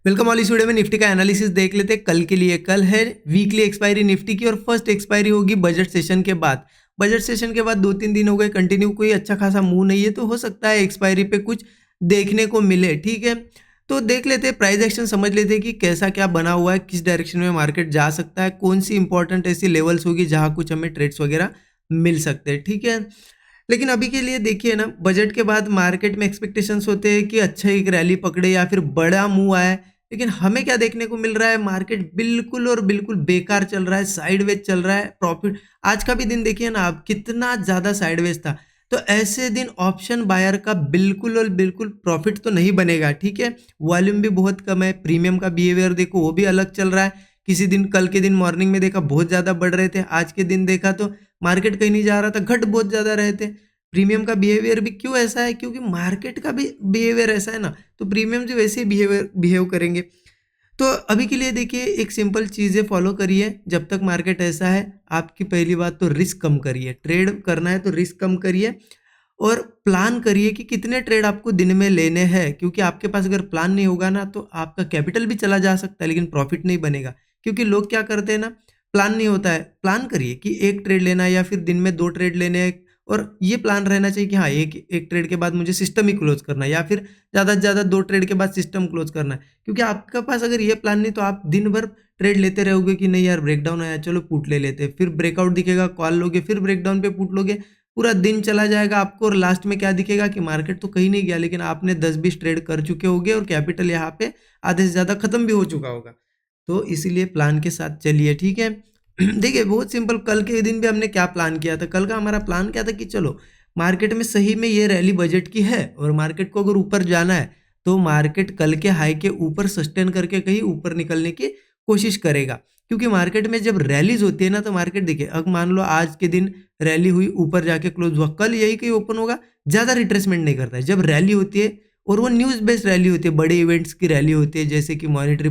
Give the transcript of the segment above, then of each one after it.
Welcome all. इस video में Nifty का एनालिसिस देख लेते हैं। कल के लिए कल है वीकली एक्सपायरी निफ्टी की और फर्स्ट एक्सपायरी होगी बजट सेशन के बाद। बजट सेशन के बाद 2-3 दिन हो गए कंटिन्यू, कोई अच्छा खासा मूव नहीं है, तो हो सकता है एक्सपायरी पे कुछ देखने को मिले। ठीक है, तो देख लेते हैं, प्राइस एक्शन समझ लेते हैं कि कैसा क्या बना हुआ है, किस डायरेक्शन में मार्केट जा सकता है, कौन सी इंपॉर्टेंट ऐसी लेवल्स होगी जहां कुछ हमें ट्रेड्स वगैरह मिल सकते हैं। ठीक है, लेकिन अभी के लिए देखिए ना, बजट के बाद मार्केट में एक्सपेक्टेशंस होते हैं कि अच्छा एक रैली पकड़े या फिर बड़ा मूव आए, लेकिन हमें क्या देखने को मिल रहा है, मार्केट बिल्कुल और बिल्कुल बेकार चल रहा है, साइडवेज चल रहा है। प्रॉफिट आज का भी दिन देखिए ना आप, कितना ज़्यादा साइडवेज था। तो ऐसे दिन ऑप्शन बायर का बिल्कुल और बिल्कुल प्रॉफिट तो नहीं बनेगा। ठीक है, वॉल्यूम भी बहुत कम है, प्रीमियम का बिहेवियर देखो वो भी अलग चल रहा है। किसी दिन, कल के दिन मॉर्निंग में देखा बहुत ज़्यादा बढ़ रहे थे, आज के दिन देखा तो मार्केट कहीं नहीं जा रहा था, घट बहुत ज़्यादा रहे थे। प्रीमियम का बिहेवियर भी क्यों ऐसा है, क्योंकि मार्केट का भी बिहेवियर ऐसा है ना, तो प्रीमियम जो वैसे ही बिहेव करेंगे। तो अभी के लिए देखिए, एक सिंपल चीज़ें फॉलो करिए। जब तक मार्केट ऐसा है, आपकी पहली बात तो रिस्क कम करिए। ट्रेड करना है तो रिस्क कम करिए और प्लान करिए कि कितने ट्रेड आपको दिन में लेने हैं, क्योंकि आपके पास अगर प्लान नहीं होगा ना, तो आपका कैपिटल भी चला जा सकता है लेकिन प्रॉफिट नहीं बनेगा। क्योंकि लोग क्या करते हैं ना, प्लान नहीं होता है। प्लान करिए कि एक ट्रेड लेना है या फिर दिन में 2 ट्रेड लेने हैं, और ये प्लान रहना चाहिए कि हाँ, एक ट्रेड के बाद मुझे सिस्टम ही क्लोज करना है, या फिर ज़्यादा से ज़्यादा 2 ट्रेड के बाद सिस्टम क्लोज करना है। क्योंकि आपके पास अगर ये प्लान नहीं, तो आप दिन भर ट्रेड लेते रहोगे कि नहीं यार ब्रेकडाउन आया, चलो पुट ले लेते हैं, फिर ब्रेकआउट दिखेगा कॉल लोगे, फिर ब्रेकडाउन पे पुट लोगे, पूरा दिन चला जाएगा आपको, और लास्ट में क्या दिखेगा कि मार्केट तो कहीं नहीं गया, लेकिन आपने 10-20 ट्रेड कर चुके होगे और कैपिटल यहाँ पे आधे से ज़्यादा खत्म भी हो चुका होगा। तो इसीलिए प्लान के साथ चलिए। ठीक है, देखिए बहुत सिंपल, कल के दिन भी हमने क्या प्लान किया था। कल का हमारा प्लान क्या था कि चलो मार्केट में सही में ये रैली बजट की है, और मार्केट को अगर ऊपर जाना है तो मार्केट कल के हाई के ऊपर सस्टेन करके कहीं ऊपर निकलने की कोशिश करेगा। क्योंकि मार्केट में जब रैलीज होती है ना, तो मार्केट देखिए, अब मान लो आज के दिन रैली हुई, ऊपर जाके क्लोज हुआ, कल यही कहीं ओपन होगा, ज़्यादा रिट्रेसमेंट नहीं करता है। जब रैली होती है, और वो न्यूज़ बेस्ड रैली होती है, बड़े इवेंट्स की रैली होती है, जैसे कि मॉनेटरी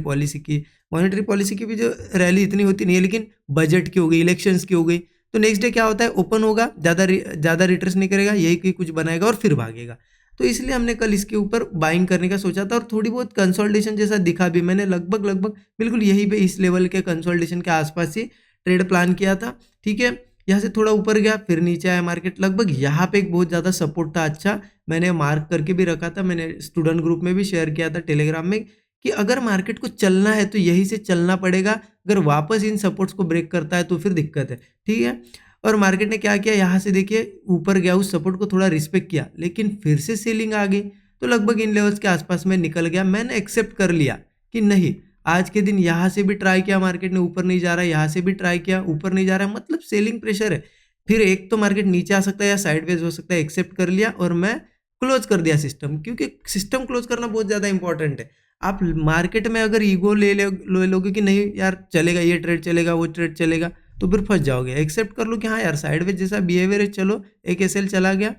पॉलिसी की भी जो रैली इतनी होती नहीं है, लेकिन बजट की हो गई, इलेक्शंस की हो गई, तो नेक्स्ट डे क्या होता है, ओपन होगा, ज़्यादा रिट्रेस नहीं करेगा, यही कहीं कुछ बनाएगा और फिर भागेगा। तो इसलिए हमने कल इसके ऊपर बाइंग करने का सोचा था, और थोड़ी बहुत कंसोलिडेशन जैसा दिखा भी। मैंने लगभग लगभग बिल्कुल यहीं पे इस लेवल के कंसोलिडेशन के आसपास ही ट्रेड प्लान किया था। ठीक है, यहाँ से थोड़ा ऊपर गया, फिर नीचे आया मार्केट, लगभग यहाँ पे एक बहुत ज़्यादा सपोर्ट था। अच्छा, मैंने मार्क करके भी रखा था, मैंने स्टूडेंट ग्रुप में भी शेयर किया था टेलीग्राम में, कि अगर मार्केट को चलना है तो यहीं से चलना पड़ेगा, अगर वापस इन सपोर्ट्स को ब्रेक करता है तो फिर दिक्कत है। ठीक है, और मार्केट ने क्या किया, यहाँ से देखिए ऊपर गया, उस सपोर्ट को थोड़ा रिस्पेक्ट किया, लेकिन फिर से सेलिंग आ गई, तो लगभग इन लेवल्स के आसपास में निकल गया। मैंने एक्सेप्ट कर लिया कि नहीं, आज के दिन यहाँ से भी ट्राई किया, मार्केट ने ऊपर नहीं जा रहा है, यहाँ से भी ट्राई किया, ऊपर नहीं जा रहा है, मतलब सेलिंग प्रेशर है। फिर एक तो मार्केट नीचे आ सकता है या साइडवेज हो सकता है, एक्सेप्ट कर लिया और मैं क्लोज कर दिया सिस्टम, क्योंकि सिस्टम क्लोज करना बहुत ज़्यादा इंपॉर्टेंट है। आप मार्केट में अगर ईगो ले लोगे कि नहीं यार चलेगा, ये ट्रेड चलेगा, वो ट्रेड चलेगा, तो फिर फंस जाओगे। एक्सेप्ट कर लो कि हाँ यार, साइडवेज जैसा बिहेवियर है, चलो एक एसएल चला गया,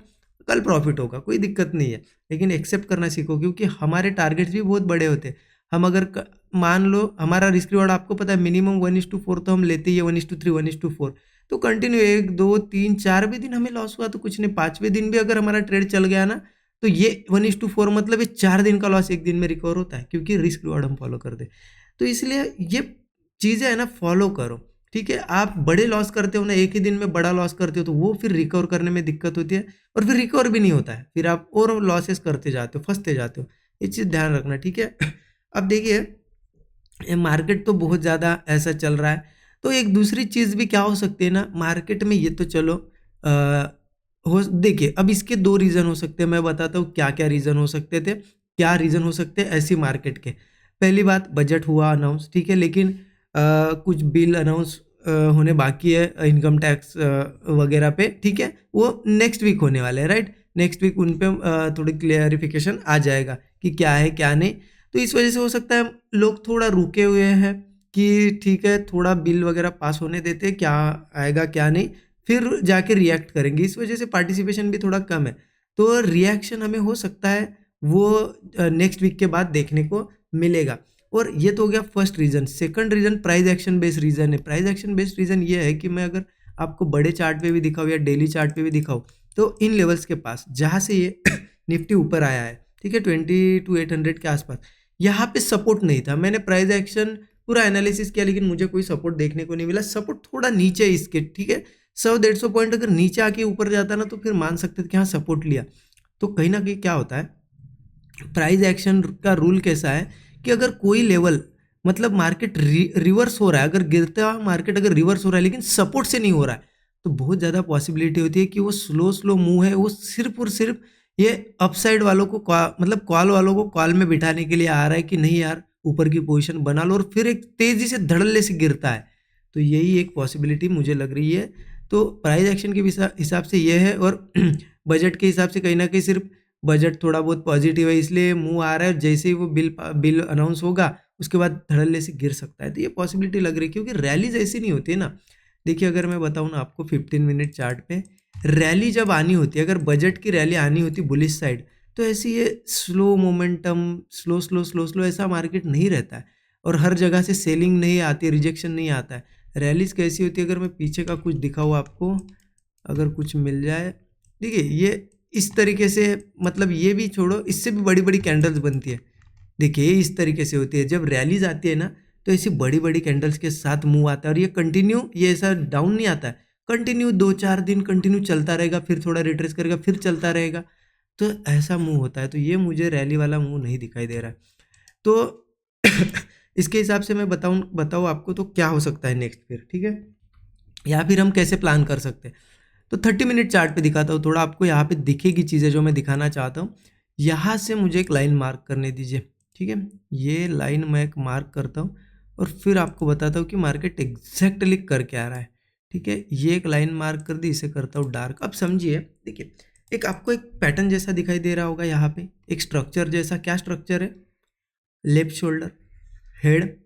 कल प्रॉफिट होगा, कोई दिक्कत नहीं है, लेकिन एक्सेप्ट करना सीखो, क्योंकि हमारे टारगेट्स भी बहुत बड़े होते हैं। हम अगर मान लो हमारा रिस्क रिवॉर्ड आपको पता है, मिनिमम 1:4 तो हम लेते ही है, 1:3, 1:4, तो कंटिन्यू 1, 2, 3, 4 भी दिन हमें लॉस हुआ तो कुछ नहीं, 5वें दिन भी अगर हमारा ट्रेड चल गया ना, तो ये 1:4 मतलब ये 4 दिन का लॉस एक दिन में रिकवर होता है, क्योंकि रिस्क रिवॉर्ड हम फॉलो करते हैं। तो इसलिए ये चीज़ें है ना, फॉलो करो। ठीक है, आप बड़े लॉस करते हो ना, एक ही दिन में बड़ा लॉस करते हो, तो वो फिर रिकवर करने में दिक्कत होती है, और फिर रिकवर भी नहीं होता है, फिर आप और लॉसेस करते जाते हो, फंसते जाते हो। ये चीज़ ध्यान रखना। ठीक है, अब देखिए, ये मार्केट तो बहुत ज़्यादा ऐसा चल रहा है, तो एक दूसरी चीज़ भी क्या हो सकती है ना मार्केट में, ये तो चलो हो, देखिए अब इसके 2 रीज़न हो सकते हैं, मैं बताता हूँ क्या क्या रीज़न हो सकते थे, क्या रीज़न हो सकते हैं ऐसी मार्केट के। पहली बात, बजट हुआ अनाउंस, ठीक है, लेकिन कुछ बिल अनाउंस होने बाकी है, इनकम टैक्स वगैरह पे। ठीक है, वो नेक्स्ट वीक होने वाले हैं, राइट, नेक्स्ट वीक उन पे थोड़ी क्लियरिफिकेशन आ जाएगा कि क्या है क्या नहीं। तो इस वजह से हो सकता है लोग थोड़ा रुके हुए हैं कि ठीक है, थोड़ा बिल वगैरह पास होने देते हैं, क्या आएगा क्या नहीं, फिर जाके रिएक्ट करेंगे। इस वजह से पार्टिसिपेशन भी थोड़ा कम है, तो रिएक्शन हमें हो सकता है वो नेक्स्ट वीक के बाद देखने को मिलेगा। और ये तो हो गया first reason. Second reason price action based reason है। प्राइस एक्शन बेस्ड रीज़न ये है कि मैं अगर आपको बड़े चार्ट पे भी दिखाऊँ या डेली चार्ट पे भी दिखाऊँ, तो इन लेवल्स के पास जहाँ से ये निफ्टी ऊपर आया है, ठीक है, 22,800 के आसपास, यहाँ पे सपोर्ट नहीं था। मैंने प्राइस एक्शन पूरा एनालिसिस किया लेकिन मुझे कोई सपोर्ट देखने को नहीं मिला। सपोर्ट थोड़ा नीचे है इसके, ठीक है, 100-150 पॉइंट अगर नीचे आके ऊपर जाता ना तो फिर मान सकते थे कि हाँ सपोर्ट लिया। तो कहीं ना कहीं क्या होता है, प्राइस एक्शन का रूल कैसा है कि अगर कोई लेवल मतलब मार्केट रिवर्स हो रहा है, अगर गिरता मार्केट अगर रिवर्स हो रहा है लेकिन सपोर्ट से नहीं हो रहा है, तो बहुत ज़्यादा पॉसिबिलिटी होती है कि वो स्लो स्लो मूव है, वो सिर्फ और सिर्फ ये अपसाइड वालों को मतलब कॉल वालों को कॉल में बिठाने के लिए आ रहा है कि नहीं यार ऊपर की पोजीशन बना लो, और फिर एक तेजी से धड़ल्ले से गिरता है। तो यही एक पॉसिबिलिटी मुझे लग रही है। तो प्राइस एक्शन के हिसाब से ये है, और बजट के हिसाब से कहीं ना कहीं सिर्फ बजट थोड़ा बहुत पॉजिटिव है इसलिए मूव आ रहा है। जैसे ही वो बिल अनाउंस होगा उसके बाद धड़ल्ले से गिर सकता है। तो ये पॉसिबिलिटी लग रही है क्योंकि रैलीज ऐसी नहीं होती है ना। देखिए अगर मैं बताऊँ ना आपको 15 मिनट चार्ट पे रैली जब आनी होती है, अगर बजट की रैली आनी होती बुलिश साइड, तो ऐसी ये slow momentum slow slow slow slow ऐसा मार्केट नहीं रहता है, और हर जगह से सेलिंग नहीं आती, रिजेक्शन नहीं आता है। रैलीज कैसी होती है, अगर मैं पीछे का कुछ दिखाऊँ आपको, अगर कुछ मिल जाए, देखिए ये इस तरीके से, मतलब ये भी छोड़ो, इससे भी बड़ी बड़ी कैंडल्स बनती है। देखिए इस तरीके से होती है, जब रैलीज आती है ना तो ऐसी बड़ी बड़ी कैंडल्स के साथ मूव आता है, और ये कंटिन्यू, ये ऐसा डाउन नहीं आता है, कंटिन्यू 2-4 दिन कंटिन्यू चलता रहेगा, फिर थोड़ा रिट्रेस करेगा, फिर चलता रहेगा, तो ऐसा मूव होता है। तो ये मुझे रैली वाला मूव नहीं दिखाई दे रहा है। तो इसके हिसाब से मैं बताऊँ आपको तो क्या हो सकता है नेक्स्ट फिर, ठीक है, या फिर हम कैसे प्लान कर सकते हैं। तो 30 मिनट चार्ट पे दिखाता हूँ, थोड़ा आपको यहाँ पे दिखेगी चीज़ें जो मैं दिखाना चाहता हूँ। यहाँ से मुझे एक लाइन मार्क करने दीजिए, ठीक है, ये लाइन मैं एक मार्क करता हूँ और फिर आपको बताता हूँ कि मार्केट एग्जैक्टली कर क्या रहा है। ठीक है, ये एक लाइन मार्क कर दी, इसे करता हूँ डार्क। अब समझिए, देखिए एक आपको एक पैटर्न जैसा दिखाई दे रहा होगा यहाँ पे, एक स्ट्रक्चर जैसा। क्या स्ट्रक्चर है? Left shoulder, head,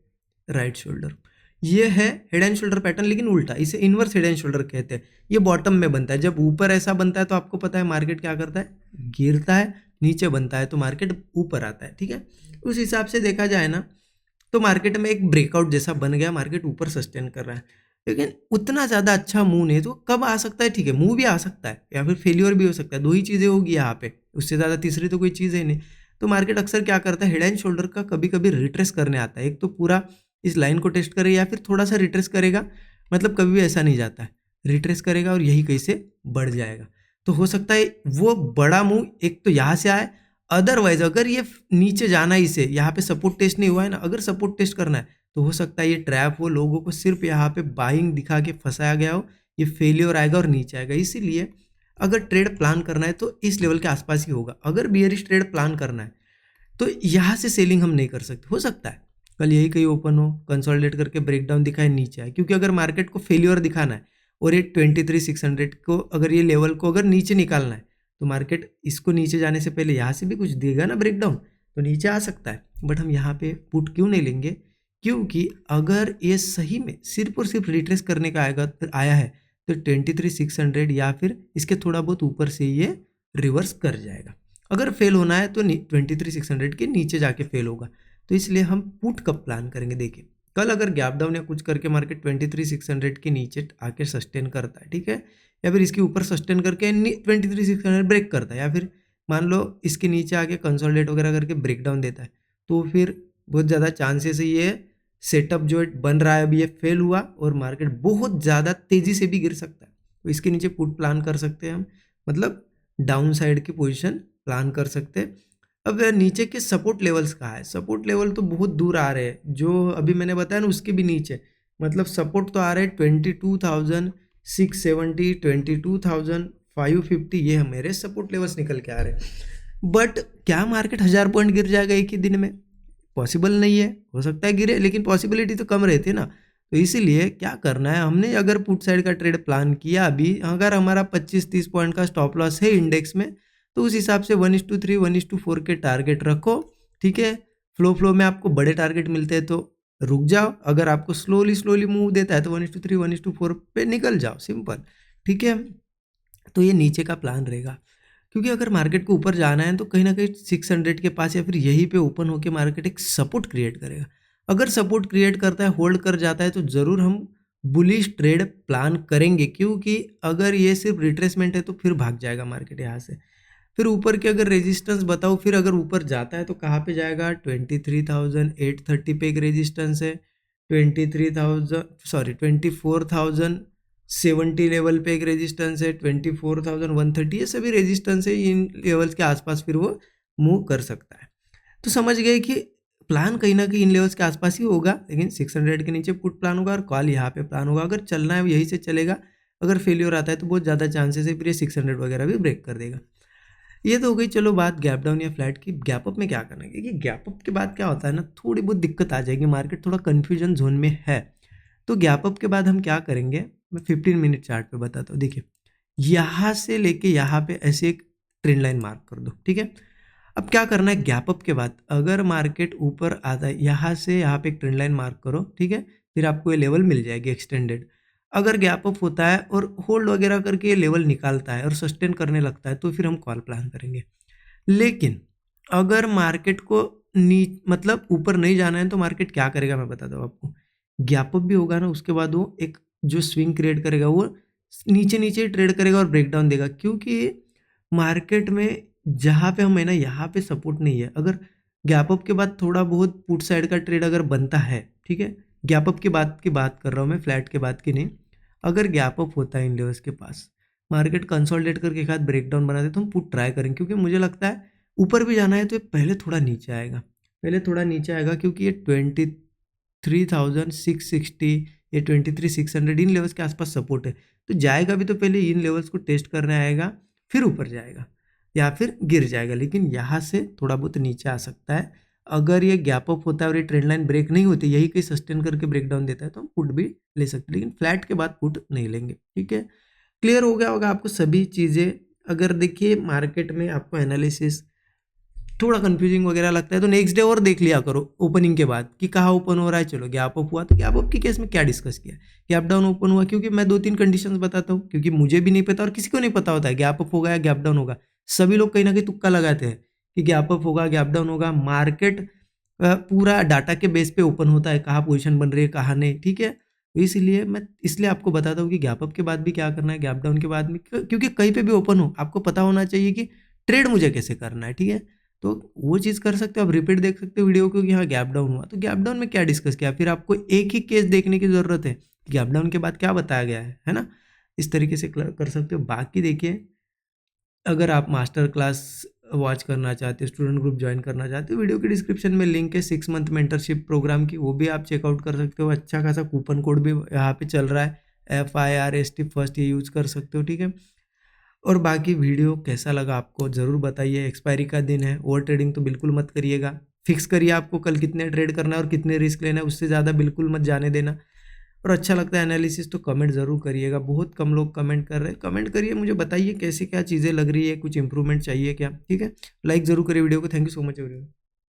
right shoulder. ये है हेड एंड शोल्डर पैटर्न, लेकिन उल्टा, इसे इनवर्स हेड एंड शोल्डर कहते हैं। ये बॉटम में बनता है। जब ऊपर ऐसा बनता है तो आपको पता है मार्केट क्या करता है, गिरता है। नीचे बनता है तो मार्केट ऊपर आता है। ठीक है, उस हिसाब से देखा जाए ना तो मार्केट में एक ब्रेकआउट जैसा बन गया, मार्केट ऊपर सस्टेन कर रहा है, लेकिन उतना ज़्यादा अच्छा मूव नहीं। तो कब आ सकता है? ठीक है, मूव भी आ सकता है या फिर फेलियर भी हो सकता है, दो ही चीज़ें होगी यहाँ पे, उससे ज़्यादा तीसरी तो कोई चीज़ है नहीं। तो मार्केट अक्सर क्या करता है, हेड एंड शोल्डर का कभी कभी रिट्रेस करने आता है। एक तो पूरा इस लाइन को टेस्ट करेगा या फिर थोड़ा सा रिट्रेस करेगा, मतलब कभी भी ऐसा नहीं जाता है, रिट्रेस करेगा और यही कहीं से बढ़ जाएगा। तो हो सकता है वो बड़ा मूव एक तो यहाँ से आए, अदरवाइज अगर ये नीचे जाना, इसे यहाँ पे सपोर्ट टेस्ट नहीं हुआ है ना, अगर सपोर्ट टेस्ट करना है तो हो सकता है ये ट्रैप हो, लोगों को सिर्फ यहाँ पे बाइंग दिखा के फंसाया गया हो, ये फेलियर आएगा और नीचे आएगा। इसीलिए अगर ट्रेड प्लान करना है तो इस लेवल के आसपास ही होगा। अगर बियरिश ट्रेड प्लान करना है तो यहाँ से सेलिंग हम नहीं कर सकते। हो सकता है कल यही कहीं ओपन हो, कंसोलिडेट करके ब्रेकडाउन दिखाए, नीचे आए, क्योंकि अगर मार्केट को फेलियर दिखाना है और ये 23,600 को, अगर ये लेवल को अगर नीचे निकालना है तो मार्केट इसको नीचे जाने से पहले यहाँ से भी कुछ देगा ना ब्रेकडाउन, तो नीचे आ सकता है। बट हम यहाँ पे पुट क्यों नहीं लेंगे? क्योंकि अगर ये सही में सिर्फ और सिर्फ रिट्रेस करने का आया है तो 23,600 या फिर इसके थोड़ा बहुत ऊपर से ये रिवर्स कर जाएगा। अगर फेल होना है तो 23,600 के नीचे जाके फेल होगा। तो इसलिए हम पुट कब प्लान करेंगे? देखिए कल अगर गैप डाउन या कुछ करके मार्केट 23,600 के नीचे आके सस्टेन करता है, ठीक है, या फिर इसके ऊपर सस्टेन करके 23,600 ब्रेक करता है, या फिर मान लो इसके नीचे आके कंसोलिडेट वगैरह करके ब्रेक डाउन देता है, तो फिर बहुत ज़्यादा चांसेस है ये सेटअप जो बन रहा है अभी ये फेल हुआ और मार्केट बहुत ज़्यादा तेज़ी से भी गिर सकता है। तो इसके नीचे पुट प्लान कर सकते हैं हम, मतलब डाउन साइड की पोजीशन प्लान कर सकते हैं। अब नीचे के सपोर्ट लेवल्स कहाँ है? सपोर्ट लेवल तो बहुत दूर आ रहे हैं, जो अभी मैंने बताया ना उसके भी नीचे, मतलब सपोर्ट तो आ रहे हैं 22,670, 22,550, ये मेरे सपोर्ट लेवल्स निकल के आ रहे हैं। बट क्या मार्केट 1000 पॉइंट गिर जाएगा एक ही दिन में? पॉसिबल नहीं है। हो सकता है गिरे, लेकिन पॉसिबिलिटी तो कम रहती है ना। तो इसीलिए क्या करना है, हमने अगर पुट साइड का ट्रेड प्लान किया अभी, अगर हमारा 25-30 पॉइंट का स्टॉप लॉस है इंडेक्स में, तो उस हिसाब से 1:3, 1:4 के टारगेट रखो। ठीक है, फ्लो में आपको बड़े टारगेट मिलते हैं तो रुक जाओ, अगर आपको स्लोली मूव देता है तो 1:3, 1:4 पे निकल जाओ, सिंपल। ठीक है, तो ये नीचे का प्लान रहेगा, क्योंकि अगर मार्केट को ऊपर जाना है तो कहीं ना कहीं 600 के पास या फिर यहीं पे ओपन होकर मार्केट एक सपोर्ट क्रिएट करेगा। अगर सपोर्ट क्रिएट करता है, होल्ड कर जाता है, तो ज़रूर हम बुलिश ट्रेड प्लान करेंगे, क्योंकि अगर ये सिर्फ रिट्रेसमेंट है तो फिर भाग जाएगा मार्केट यहाँ से। फिर ऊपर के अगर रेजिस्टेंस बताओ, फिर अगर ऊपर जाता है तो कहाँ पे जाएगा, 23,830 पे एक रेजिस्टेंस है, 24,070 लेवल पे एक रेजिस्टेंस है, 24,130, ये सभी रेजिस्टेंस है, इन लेवल्स के आसपास फिर वो मूव कर सकता है। तो समझ गए कि प्लान कहीं ना कहीं इन लेवल्स के आसपास ही होगा, लेकिन 600 के नीचे पुट प्लान होगा और कॉल यहाँ पे प्लान होगा। अगर चलना है यही से चलेगा, अगर फेलियर आता है तो बहुत ज़्यादा चांसेस है फिर ये 600 वगैरह भी ब्रेक कर देगा। ये तो हो गई चलो बात गैप डाउन या फ्लैट की। गैप अप में क्या करना है, क्योंकि गैप अप के बाद क्या होता है ना, थोड़ी बहुत दिक्कत आ जाएगी, मार्केट थोड़ा कन्फ्यूजन जोन में है। तो गैप अप के बाद हम क्या करेंगे, मैं 15 मिनट चार्ट पे बताता हूँ। देखिए यहाँ से लेके यहाँ पे ऐसे एक ट्रेंड लाइन मार्क कर दो, ठीक है। अब क्या करना है, गैप अप के बाद अगर मार्केट ऊपर आता है, यहाँ से यहाँ पे एक ट्रेंड लाइन मार्क करो, ठीक है। फिर आपको ये लेवल मिल जाएगी एक्सटेंडेड। अगर गैप अप होता है और होल्ड वगैरह करके ये लेवल निकालता है और सस्टेन करने लगता है तो फिर हम कॉल प्लान करेंगे। लेकिन अगर मार्केट को मतलब ऊपर नहीं जाना है तो मार्केट क्या करेगा मैं बताता हूँ आपको। गैप अप भी होगा ना, उसके बाद वो एक जो स्विंग क्रिएट करेगा वो नीचे नीचे ट्रेड करेगा और ब्रेकडाउन देगा, क्योंकि मार्केट में जहाँ पे हम है ना, यहाँ पे सपोर्ट नहीं है। अगर गैप अप के बाद थोड़ा बहुत पुट साइड का ट्रेड अगर बनता है, ठीक है, गैप अप की बात कर रहा हूँ मैं, फ्लैट के बाद की नहीं। अगर गैप अप होता है इन लेवल्स के पास, मार्केट कंसोलिडेट करके एक हाथ ब्रेकडाउन बना दे तो हम पुट ट्राई करेंगे, क्योंकि मुझे लगता है ऊपर भी जाना है तो ये पहले थोड़ा नीचे आएगा, क्योंकि ये 23,660, ये 23,600 इन लेवल्स के आसपास सपोर्ट है। तो जाएगा भी तो पहले इन लेवल्स को टेस्ट करने आएगा, फिर ऊपर जाएगा या फिर गिर जाएगा, लेकिन यहाँ से थोड़ा बहुत नीचे आ सकता है। अगर ये गैप अप होता है और ये ट्रेंड लाइन ब्रेक नहीं होती, यही कहीं सस्टेन करके ब्रेक डाउन देता है तो हम पुट भी ले सकते हैं, लेकिन फ्लैट के बाद पुट नहीं लेंगे, ठीक है। क्लियर हो गया होगा आपको सभी चीज़ें। अगर देखिए मार्केट में आपको एनालिसिस थोड़ा कंफ्यूजिंग वगैरह लगता है तो नेक्स्ट डे और देख लिया करो ओपनिंग के बाद कि कहाँ ओपन हो रहा है। चलो गैप अप हुआ तो गैप अप के केस में क्या डिस्कस किया, गैप डाउन ओपन हुआ, क्योंकि मैं 2-3 कंडीशंस बताता हूँ, क्योंकि मुझे भी नहीं पता और किसी को नहीं पता होता है गैप अप होगा या गैप डाउन होगा। सभी लोग कहीं ना कहीं तुक्का लगाते हैं कि गैप अप होगा गैप डाउन होगा। मार्केट पूरा डाटा के बेस पे ओपन होता है, कहाँ पोजिशन बन रही है कहाँ नहीं, ठीक है। तो इसलिए आपको बताता हूँ कि गैप अप के बाद भी क्या करना है, गैप डाउन के बाद भी, क्योंकि कहीं पे भी ओपन हो आपको पता होना चाहिए कि ट्रेड मुझे कैसे करना है, ठीक है। तो वो चीज़ कर सकते हो, आप रिपीट देख सकते हो वीडियो को कि हाँ गैप डाउन हुआ तो गैप डाउन में क्या डिस्कस किया, फिर आपको एक ही केस देखने की ज़रूरत है, गैप डाउन के बाद क्या बताया गया है ना। इस तरीके से कर सकते हो। बाकी देखिए अगर आप मास्टर क्लास वॉच करना चाहते हो, स्टूडेंट ग्रुप ज्वाइन करना चाहते हो, वीडियो के डिस्क्रिप्शन में लिंक है 6 मंथ मेंटरशिप प्रोग्राम की, वो भी आप चेकआउट कर सकते हो। अच्छा खासा कूपन कोड भी यहाँ पे चल रहा है, FIRST फर्स्ट, ये यूज़ कर सकते हो, ठीक है। और बाकी वीडियो कैसा लगा आपको ज़रूर बताइए। एक्सपायरी का दिन है, ओवर ट्रेडिंग तो बिल्कुल मत करिएगा। फिक्स करिए आपको कल कितने ट्रेड करना है और कितने रिस्क लेना है, उससे ज़्यादा बिल्कुल मत जाने देना। और अच्छा लगता है एनालिसिस तो कमेंट ज़रूर करिएगा। बहुत कम लोग कमेंट कर रहे हैं, कमेंट करिए, मुझे बताइए कैसे क्या चीज़ें लग रही है, कुछ इंप्रूवमेंट चाहिए क्या, ठीक है। लाइक ज़रूर करिए वीडियो को। Thank you so much everyone.